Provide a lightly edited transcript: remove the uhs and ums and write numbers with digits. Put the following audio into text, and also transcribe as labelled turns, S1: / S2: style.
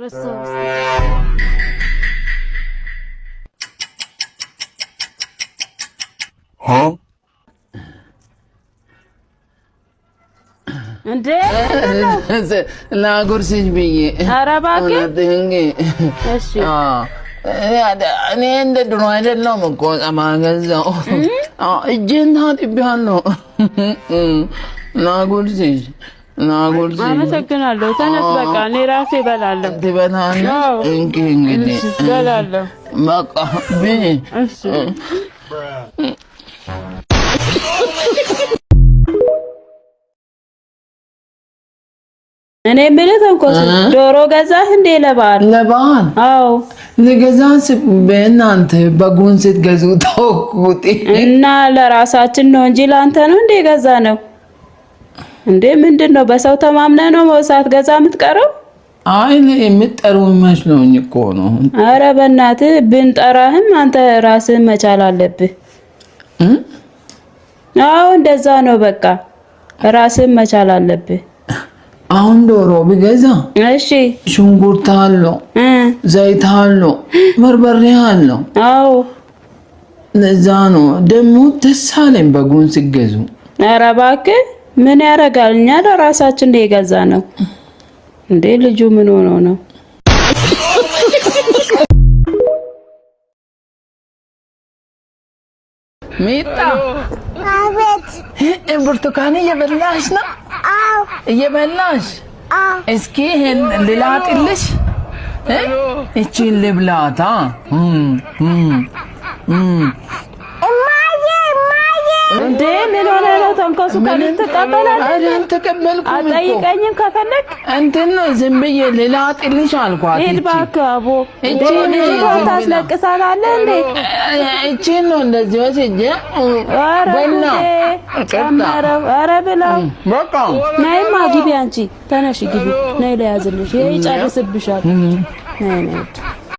S1: ረሳሁት። እንዴ
S2: ላጉርስሽ ብዬ
S1: ኧረ እባክህ
S2: እሺ እኔ እንደ ድሮ አይደለም እኮ ማገዛው እጄን ታጥቤያለሁ። ላጉርስሽ
S1: አመሰግናለሁ። ተነስ በቃ እኔ ራሴ እበላለሁ።
S2: ትበላለህ? እንግዲህ
S1: እበላለሁ
S2: በቃ ብይ።
S1: እሺ እኔ የምልህ ተንኮስ ዶሮ ገዛህ እንዴ ለበዓል?
S2: ለበዓል?
S1: አዎ
S2: ልገዛስ በእናንተ በጉን ስትገዙ ተውኩት
S1: እና ለራሳችን ነው እንጂ ላንተ ነው እንዴ ገዛ ነው እንዴ? ምንድነው በሰው ተማምነህ ነው መውሳት ገዛ የምትቀረው?
S2: አይ የምትጠሩ መስሎኝ እኮ ነው።
S1: ኧረ በእናትህ ብንጠራህም አንተ ራስህ መቻል አለብህ። አዎ እንደዛ ነው በቃ ራስህ መቻል አለብህ።
S2: አሁን ዶሮ ቢገዛ
S1: እሺ
S2: ሽንኩርት አለው፣ ዘይት አለው፣ በርበሬ አለው።
S1: አዎ
S2: ለዛ ነው ደግሞ ደስ አለኝ በጉን ሲገዙ።
S1: ኧረ እባክህ ምን ያደርጋል እኛ ለራሳችን ነው የገዛ ነው እንዴ። ልጁ ምን ሆኖ ነው?
S2: ሚጣ አቤት። ብርቱካን እየበላሽ ነው? አዎ እየበላሽ። እስኪ ይሄን ልላጥልሽ? እቺን ልብላታ።
S1: እንዴ ምን ሆነ ነው? ተንኮሱ ከምን ተቀበላለህ?
S2: አይደል ተቀበልኩ።
S1: አጠይቀኝም ከፈለክ
S2: እንትን ነው ዝም ብዬ ልላጥልሽ አልኳት።
S1: ሄድ እባክህ አቦ። እቺን ታስለቅሳታለህ እንዴ?
S2: እቺን ነው እንደዚህ ወስጄ በላ
S1: ጨመረው። ኧረ ብላው
S2: በቃ።
S1: ነይማ ግቢ አንቺ ተነሽ ግቢ። ነይ ለያዝልሽ። ይሄ ይጨርስብሻል። ነይ ነይ